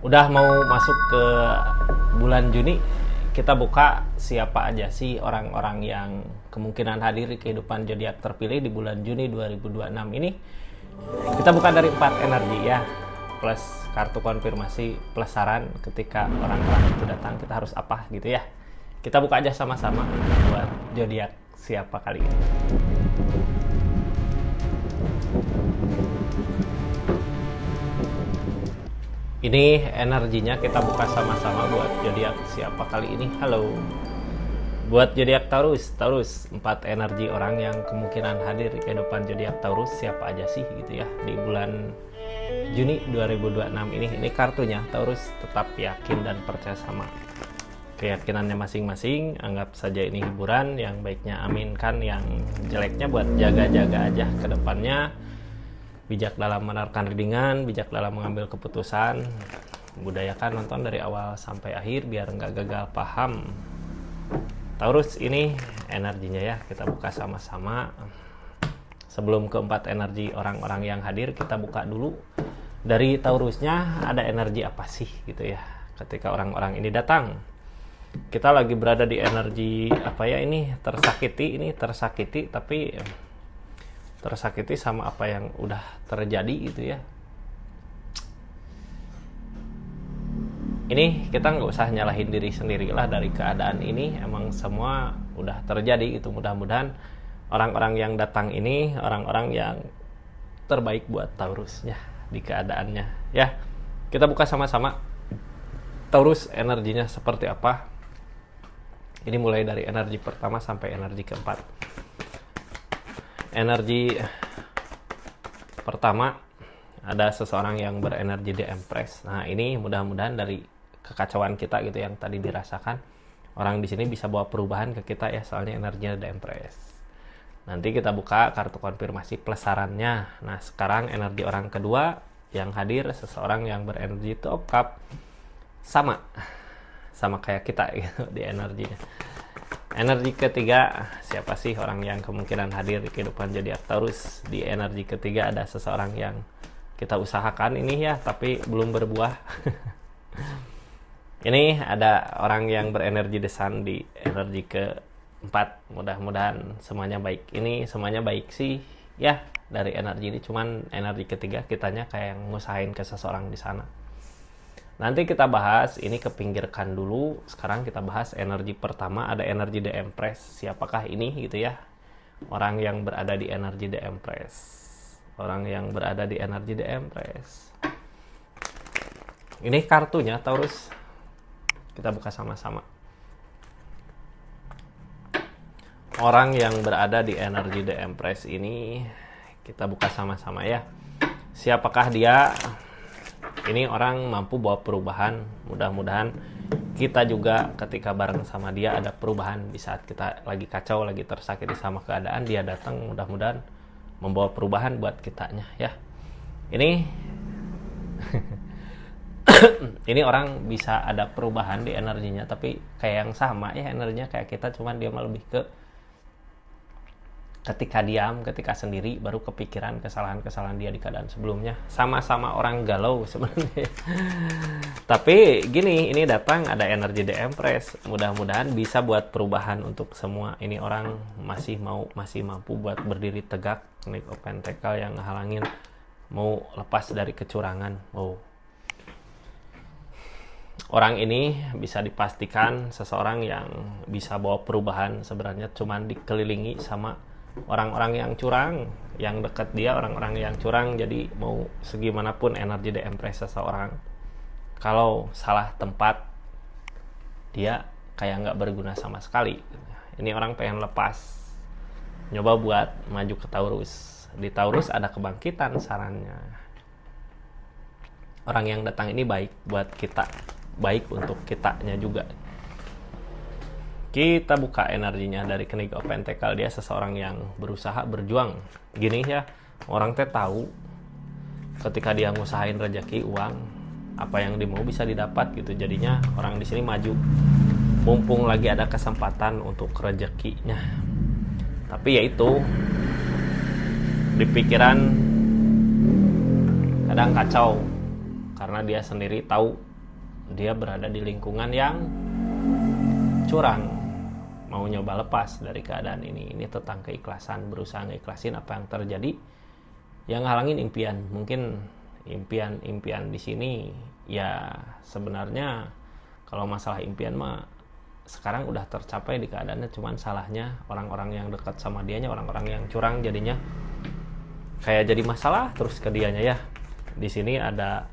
Udah mau masuk ke bulan Juni, kita buka siapa aja sih orang-orang yang kemungkinan hadir di kehidupan zodiak terpilih di bulan Juni 2026 ini. Kita buka dari 4 energi ya, plus kartu konfirmasi, plus saran ketika orang-orang itu datang kita harus apa gitu ya. Kita buka aja sama-sama buat zodiak siapa kali ini. Ini energinya kita buka sama-sama buat zodiak siapa kali ini. Halo. Buat zodiak Taurus, 4 energi orang yang kemungkinan hadir di kehidupan zodiak Taurus siapa aja sih gitu ya di bulan Juni 2026 ini. Ini kartunya. Taurus tetap yakin dan percaya sama keyakinannya masing-masing. Anggap saja ini hiburan, yang baiknya aminkan, yang jeleknya buat jaga-jaga aja ke depannya. Bijak dalam menerapkan readingan, bijak dalam mengambil keputusan, budayakan nonton dari awal sampai akhir biar nggak gagal paham. Taurus ini energinya ya, kita buka sama-sama. Sebelum keempat energi orang-orang yang hadir, kita buka dulu dari Taurusnya ada energi apa sih gitu ya. Ketika orang-orang ini datang, kita lagi berada di energi apa ya, ini tersakiti tapi tersakiti sama apa yang udah terjadi gitu ya. Ini kita nggak usah nyalahin diri sendiri lah dari keadaan ini, emang semua udah terjadi gitu. Mudah-mudahan orang-orang yang datang ini orang-orang yang terbaik buat Taurusnya di keadaannya ya. Kita buka sama-sama Taurus energinya seperti apa. Ini mulai dari energi pertama sampai energi keempat. Energi pertama ada seseorang yang berenergi The Empress. Nah, ini mudah-mudahan dari kekacauan kita gitu yang tadi dirasakan, orang di sini bisa bawa perubahan ke kita ya, soalnya energinya The Empress. Nanti kita buka kartu konfirmasi plus sarannya. Nah, sekarang energi orang kedua yang hadir seseorang yang berenergi Top Cup, sama kayak kita gitu di energinya. Energi ketiga, siapa sih orang yang kemungkinan hadir di kehidupan zodiak Taurus? Di energi ketiga ada seseorang yang kita usahakan ini ya, tapi belum berbuah. Ini ada orang yang berenergi The Sun di energi keempat. Mudah-mudahan semuanya baik. Ini semuanya baik sih ya dari energi ini, cuman energi ketiga kitanya kayak yang ngusahain ke seseorang di sana. Nanti kita bahas, ini kepinggirkan dulu. Sekarang kita bahas energi pertama, ada energi The Empress. Siapakah ini gitu ya? Orang yang berada di energi The Empress. Orang yang berada di energi The Empress. Ini kartunya Taurus. Kita buka sama-sama. Orang yang berada di energi The Empress ini kita buka sama-sama ya. Siapakah dia? Ini orang mampu bawa perubahan. Mudah-mudahan kita juga ketika bareng sama dia ada perubahan. Di saat kita lagi kacau, lagi tersakiti sama keadaan, dia datang mudah-mudahan membawa perubahan buat kitanya ya. Ini ini orang bisa ada perubahan di energinya, tapi kayak yang sama ya energinya kayak kita, cuman dia malah lebih ke ketika diam, ketika sendiri baru kepikiran kesalahan-kesalahan dia di keadaan sebelumnya. Sama-sama orang galau sebenarnya. Tapi gini, ini datang ada energi The Empress. Mudah-mudahan bisa buat perubahan untuk semua. Ini orang masih mampu buat berdiri tegak. Knight of Pentacle yang ngehalangin mau lepas dari kecurangan. Orang ini bisa dipastikan seseorang yang bisa bawa perubahan, sebenarnya cuman dikelilingi sama orang-orang yang curang, yang dekat dia orang-orang yang curang. Jadi mau segimanapun energi The Empress seseorang, kalau salah tempat dia kayak nggak berguna sama sekali. Ini orang pengen lepas, nyoba buat maju ke Taurus. Di Taurus ada kebangkitan sarannya. Orang yang datang ini baik buat kita, baik untuk kitanya juga. Kita buka energinya dari King of Pentacle. Dia seseorang yang berusaha, berjuang. Gini ya, orang teh tahu ketika dia ngusahain rezeki, uang, apa yang dia mau bisa didapat gitu. Jadinya orang di sini maju. Mumpung lagi ada kesempatan untuk rezekinya. Tapi ya itu, di pikiran kadang kacau karena dia sendiri tahu dia berada di lingkungan yang curang, mau nyoba lepas dari keadaan ini tentang keikhlasan, berusaha ngeikhlasin apa yang terjadi, yang ngalangin impian. Mungkin impian di sini ya sebenarnya kalau masalah impian mah sekarang udah tercapai di keadaannya, cuman salahnya orang-orang yang dekat sama dianya, orang-orang yang curang, jadinya kayak jadi masalah terus ke dianya ya. Di sini ada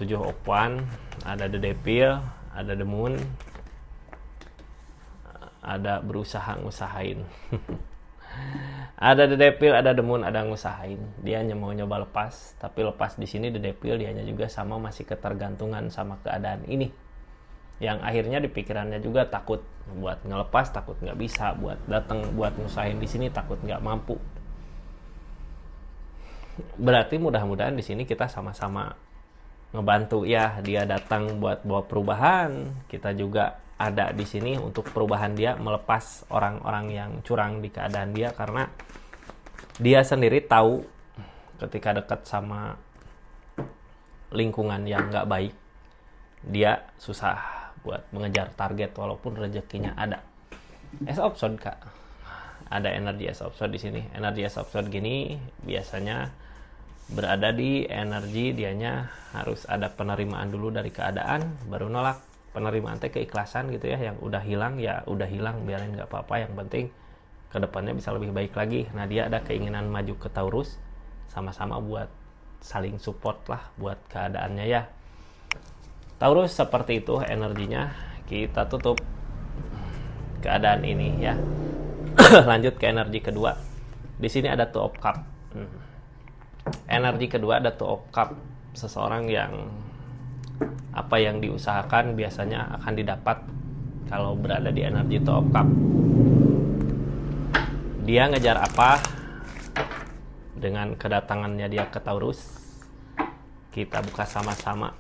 7 of Wands, ada The Devil, ada The Moon, ada berusaha ngusahain. Ada The Devil, ada The Moon, ada ngusahain. Dia hanya mau nyoba lepas, tapi lepas di sini The Devil dianya juga sama masih ketergantungan sama keadaan ini. Yang akhirnya di pikirannya juga takut buat ngelepas, takut nggak bisa, buat datang, buat ngusahain di sini takut nggak mampu. Berarti mudah-mudahan di sini kita sama-sama ngebantu ya dia datang buat bawa perubahan. Kita juga ada di sini untuk perubahan dia, melepas orang-orang yang curang di keadaan dia, karena dia sendiri tahu ketika dekat sama lingkungan yang nggak baik, dia susah buat mengejar target walaupun rezekinya ada. As of Sword Kak, ada energi As of Sword di sini. Energi As of Sword gini biasanya berada di energi dianya harus ada penerimaan dulu dari keadaan, baru nolak. Penerimaan teh keikhlasan gitu ya, yang udah hilang ya udah hilang, biarin nggak apa-apa, yang penting kedepannya bisa lebih baik lagi. Nah dia ada keinginan maju ke Taurus, sama-sama buat saling support lah buat keadaannya ya. Taurus seperti itu energinya. Kita tutup keadaan ini ya. Lanjut ke energi kedua. Di sini ada Two of Cups. Energi kedua ada Two of Cups. Seseorang yang apa yang diusahakan biasanya akan didapat kalau berada di energi Two of Cups. Dia ngejar apa dengan kedatangannya dia ke Taurus? Kita buka sama-sama.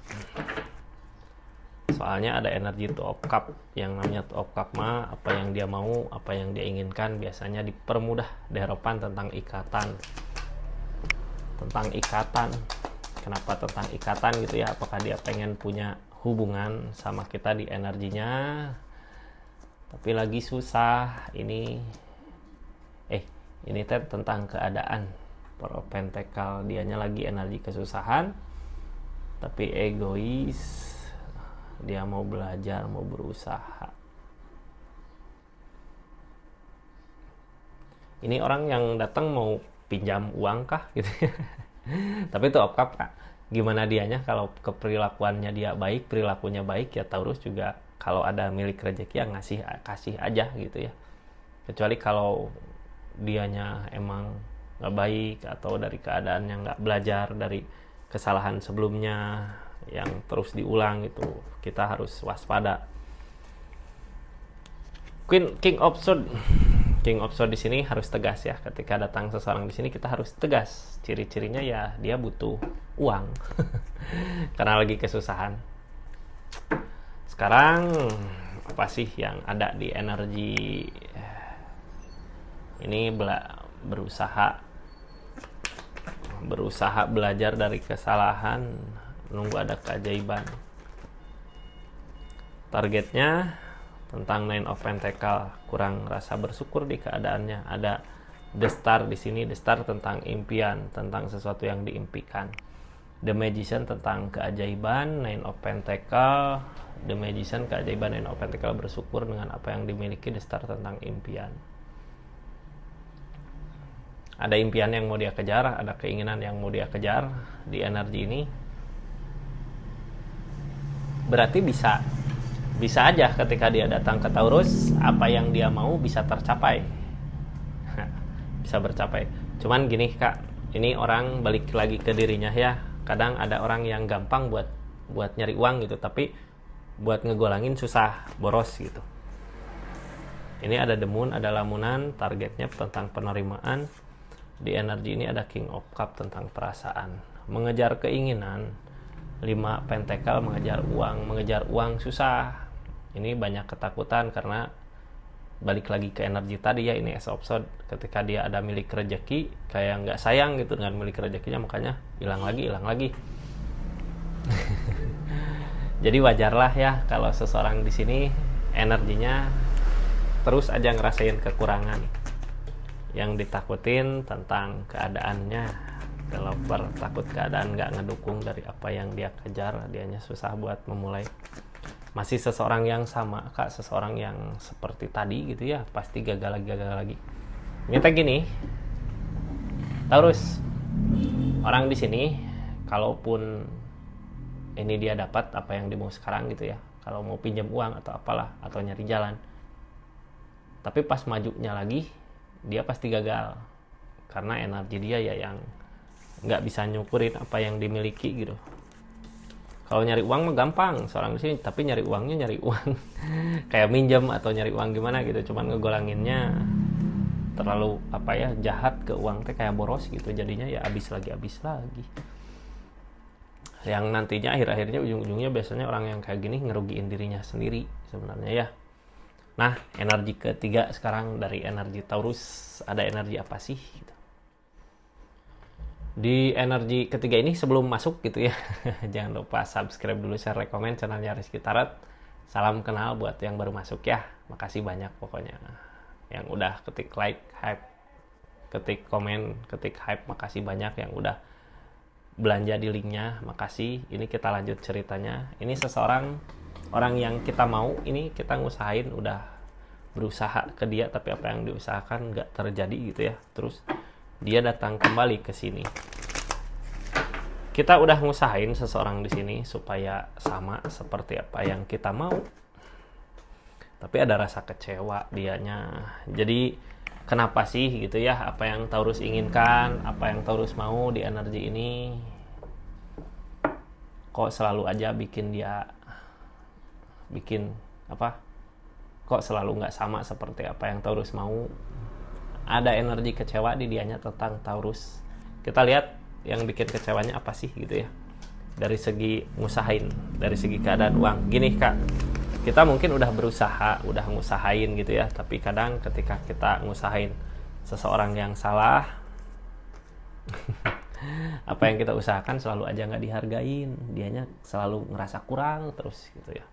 Soalnya ada energi Two of Cups. Yang namanya Two of Cups mah apa yang dia mau, apa yang dia inginkan biasanya dipermudah. Deharapan tentang ikatan. Tentang ikatan. Kenapa tentang ikatan gitu ya? Apakah dia pengen punya hubungan sama kita di energinya, tapi lagi susah. Ini teh tentang keadaan. Four of Pentacles, dianya lagi energi kesusahan, tapi egois. Dia mau belajar, mau berusaha. Ini orang yang datang mau pinjam uang kah gitu ya. Tapi itu of Cups Kak. Gimana dianya kalau keperilakuannya dia baik, perilakunya baik ya Taurus juga kalau ada milik rezeki yang kasih aja gitu ya. Kecuali kalau dianya emang nggak baik atau dari keadaan yang nggak belajar dari kesalahan sebelumnya yang terus diulang, itu kita harus waspada. King of Swords di sini harus tegas ya. Ketika datang seseorang di sini kita harus tegas. Ciri-cirinya ya dia butuh uang karena lagi kesusahan. Sekarang apa sih yang ada di energi ini? Berusaha belajar dari kesalahan, nunggu ada keajaiban. Targetnya tentang Nine of Pentacles, kurang rasa bersyukur di keadaannya. Ada The Star di sini. The Star tentang impian, tentang sesuatu yang diimpikan. The Magician tentang keajaiban. Nine of Pentacles, The Magician, keajaiban. Nine of Pentacles, bersyukur dengan apa yang dimiliki. The Star tentang impian. Ada impian yang mau dia kejar, ada keinginan yang mau dia kejar di energi ini. Berarti bisa aja ketika dia datang ke Taurus, apa yang dia mau bisa tercapai. Bisa bercapai. Cuman gini Kak, ini orang balik lagi ke dirinya ya. Kadang ada orang yang gampang buat nyari uang gitu, tapi buat ngegolangin susah, boros gitu. Ini ada The Moon, ada lamunan, targetnya tentang penerimaan. Di energi ini ada King of Cups tentang perasaan, mengejar keinginan. 5 Pentacle, mengejar uang susah. Ini banyak ketakutan karena balik lagi ke energi tadi ya. Ini Ace of Swords, ketika dia ada milik rezeki kayak nggak sayang gitu dengan milik rezekinya, makanya hilang lagi. Jadi wajarlah ya kalau seseorang di sini energinya terus aja ngerasain kekurangan. Yang ditakutin tentang keadaannya, developer takut keadaan nggak ngedukung dari apa yang dia kejar, dianya susah buat memulai. Masih seseorang yang sama kak, seseorang yang seperti tadi gitu ya, pasti gagal lagi. Minta gini, Taurus, orang di sini kalaupun ini dia dapat apa yang dia mau sekarang gitu ya, kalau mau pinjam uang atau apalah, atau nyari jalan, tapi pas majunya lagi dia pasti gagal karena energi dia ya yang nggak bisa nyukurin apa yang dimiliki gitu. Kalau nyari uang mah gampang seorang di sini, tapi nyari uangnya nyari uang kayak minjem atau nyari uang gimana gitu, cuman ngegolanginnya terlalu apa ya, jahat ke uang teh kayak boros gitu, jadinya ya habis lagi yang nantinya akhir-akhirnya ujung-ujungnya biasanya orang yang kayak gini ngerugiin dirinya sendiri sebenarnya ya. Nah, energi ketiga sekarang dari energi Taurus, ada energi apa sih? Di energi ketiga ini sebelum masuk gitu ya, jangan lupa subscribe dulu, share, rekomen channelnya Rizky Tarot. Salam kenal buat yang baru masuk ya, makasih banyak pokoknya. Yang udah ketik like, hype, ketik komen, ketik hype, makasih banyak. Yang udah belanja di linknya, makasih. Ini kita lanjut ceritanya. Ini seseorang, orang yang kita mau, ini kita ngusahain, udah berusaha ke dia, tapi apa yang diusahakan nggak terjadi gitu ya. Terus dia datang kembali ke sini. Kita udah ngusahain seseorang di sini supaya sama seperti apa yang kita mau, tapi ada rasa kecewa dianya. Jadi kenapa sih gitu ya, apa yang Taurus inginkan, apa yang Taurus mau di energi ini, kok selalu aja kok selalu nggak sama seperti apa yang Taurus mau. Ada energi kecewa di dianya tentang Taurus. Kita lihat yang bikin kecewanya apa sih gitu ya, dari segi ngusahain, dari segi keadaan uang. Gini kak, kita mungkin udah berusaha, udah ngusahain gitu ya, tapi kadang ketika kita ngusahain seseorang yang salah apa yang kita usahakan selalu aja nggak dihargain, dianya selalu ngerasa kurang terus gitu ya.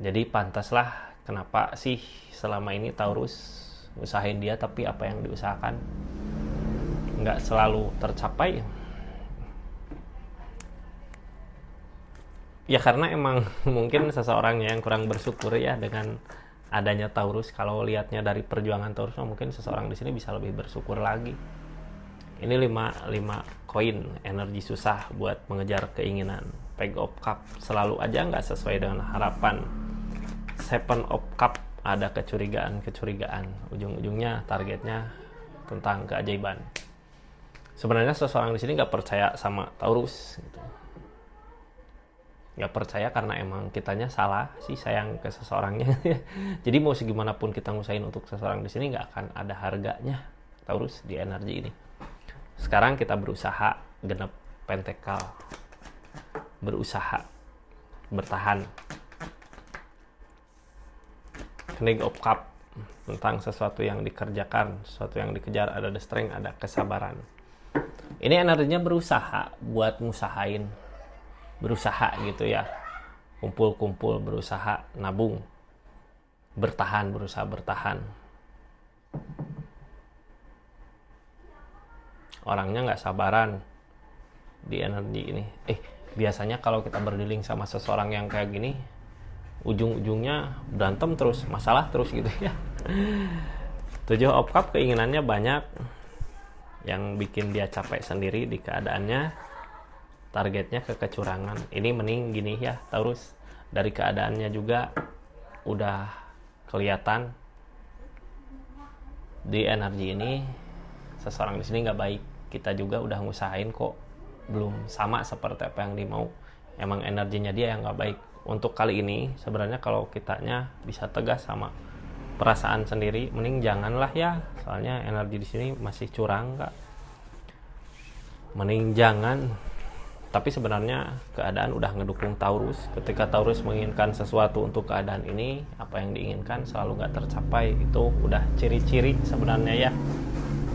Jadi pantaslah kenapa sih selama ini Taurus usahain dia, tapi apa yang diusahakan nggak selalu tercapai. Ya karena emang mungkin seseorang yang kurang bersyukur ya dengan adanya Taurus. Kalau lihatnya dari perjuangan Taurus, mungkin seseorang di sini bisa lebih bersyukur lagi. Ini 5 koin energi susah buat mengejar keinginan. Page of Cup selalu aja nggak sesuai dengan harapan. Seven of Cup ada kecurigaan, ujung-ujungnya targetnya tentang keajaiban. Sebenarnya seseorang di sini nggak percaya sama Taurus gitu. Nggak percaya karena emang kitanya salah sih sayang ke seseorangnya. Jadi mau segimanapun kita ngusahain untuk seseorang di sini nggak akan ada harganya Taurus di energi ini. Sekarang kita berusaha genep pentakel, berusaha bertahan. King of Cup tentang sesuatu yang dikerjakan, sesuatu yang dikejar, ada the strength, ada kesabaran. Ini energinya berusaha buat ngusahain, berusaha gitu ya, kumpul-kumpul, berusaha nabung, bertahan, berusaha bertahan. Orangnya nggak sabaran di energi ini. Biasanya kalau kita berdealing sama seseorang yang kayak gini, ujung-ujungnya berantem terus, masalah terus gitu ya. 7 of Cup keinginannya banyak, yang bikin dia capek sendiri di keadaannya, targetnya ke kecurangan. Ini mending gini ya Taurus, dari keadaannya juga udah kelihatan di energi ini seseorang di sini nggak baik. Kita juga udah ngusahain kok, belum sama seperti apa yang dimau. Emang energinya dia yang nggak baik. Untuk kali ini sebenarnya kalau kitanya bisa tegas sama perasaan sendiri, mending janganlah ya, soalnya energi di sini masih curang kak. Mending jangan. Tapi sebenarnya keadaan udah ngedukung Taurus. Ketika Taurus menginginkan sesuatu untuk keadaan ini, apa yang diinginkan selalu nggak tercapai. Itu udah ciri-ciri sebenarnya ya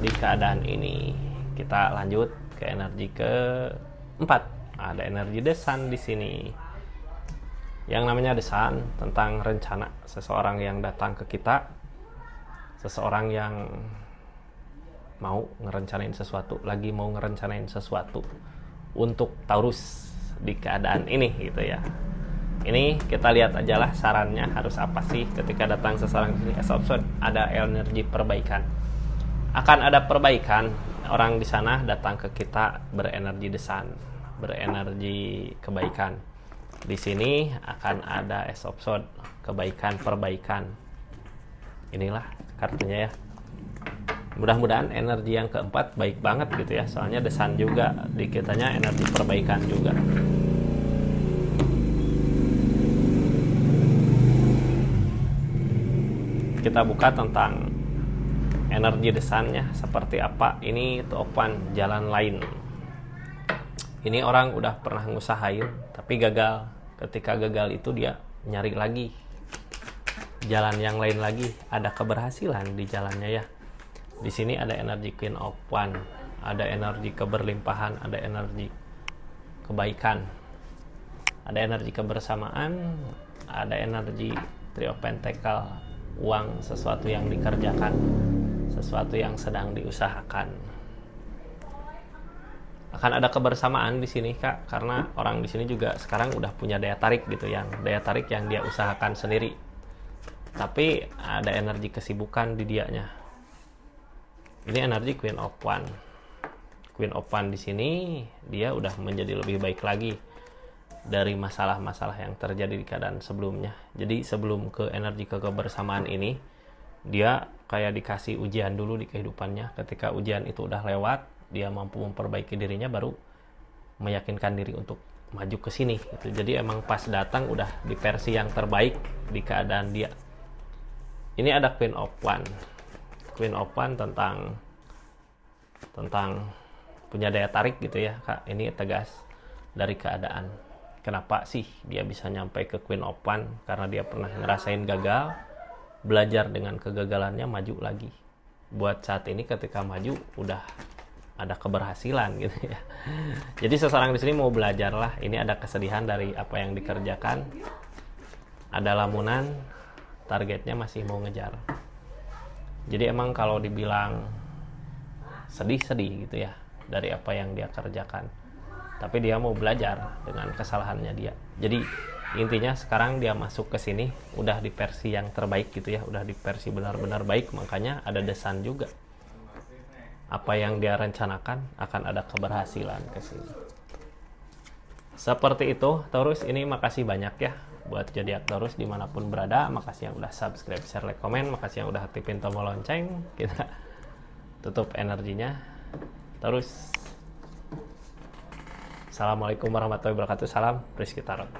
di keadaan ini. Kita lanjut ke energi keempat. Ada energi The Sun di sini. Yang namanya The Sun tentang rencana, seseorang yang datang ke kita, seseorang yang mau ngerencanain sesuatu, lagi mau ngerencanain sesuatu untuk Taurus di keadaan ini gitu ya. Ini kita lihat aja lah sarannya harus apa sih ketika datang seseorang di sini. As of Swords, ada energi perbaikan. Akan ada perbaikan. Orang di sana datang ke kita berenergi The Sun, berenergi kebaikan. Di sini akan ada Ace of Swords, kebaikan, perbaikan. Inilah kartunya ya. Mudah-mudahan energi yang keempat baik banget gitu ya. Soalnya The Sun juga di kitanya energi perbaikan juga. Kita buka tentang energi The Sun-nya seperti apa. Ini Topan jalan lain. Ini orang udah pernah ngusahain tapi gagal. Ketika gagal itu dia nyari lagi jalan yang lain lagi, ada keberhasilan di jalannya ya. Di sini ada energi Queen of Wands, ada energi keberlimpahan, ada energi kebaikan, ada energi kebersamaan, ada energi Three of Pentacles, uang, sesuatu yang dikerjakan, sesuatu yang sedang diusahakan. Akan ada kebersamaan di sini Kak, karena orang di sini juga sekarang udah punya daya tarik gitu, yang daya tarik yang dia usahakan sendiri. Tapi ada energi kesibukan di dianya. Ini energi Queen of Wands. Queen of Wands di sini dia udah menjadi lebih baik lagi dari masalah-masalah yang terjadi di keadaan sebelumnya. Jadi sebelum ke energi kebersamaan ini, dia kayak dikasih ujian dulu di kehidupannya. Ketika ujian itu udah lewat, dia mampu memperbaiki dirinya, baru meyakinkan diri untuk maju ke sini gitu. Jadi emang pas datang udah di versi yang terbaik di keadaan dia. Ini ada Queen of Wands. Queen of Wands tentang punya daya tarik gitu ya Kak. Ini tegas dari keadaan. Kenapa sih dia bisa nyampe ke Queen of Wands? Karena dia pernah ngerasain gagal, belajar dengan kegagalannya, maju lagi. Buat saat ini ketika maju udah ada keberhasilan gitu ya. Jadi seseorang di sini mau belajar lah. Ini ada kesedihan dari apa yang dikerjakan. Ada lamunan, targetnya masih mau ngejar. Jadi emang kalau dibilang sedih-sedih gitu ya dari apa yang dia kerjakan. Tapi dia mau belajar dengan kesalahannya dia. Jadi intinya sekarang dia masuk ke sini udah di versi yang terbaik gitu ya, udah di versi benar-benar baik, makanya ada The Sun juga. Apa yang dia rencanakan akan ada keberhasilan ke sini. Seperti itu Taurus, ini makasih banyak ya buat zodiak Taurus dimanapun berada. Makasih yang udah subscribe, share, like, komen. Makasih yang udah aktifin tombol lonceng. Kita tutup energinya Taurus. Assalamualaikum warahmatullahi wabarakatuh. Salam Rizky Tarot.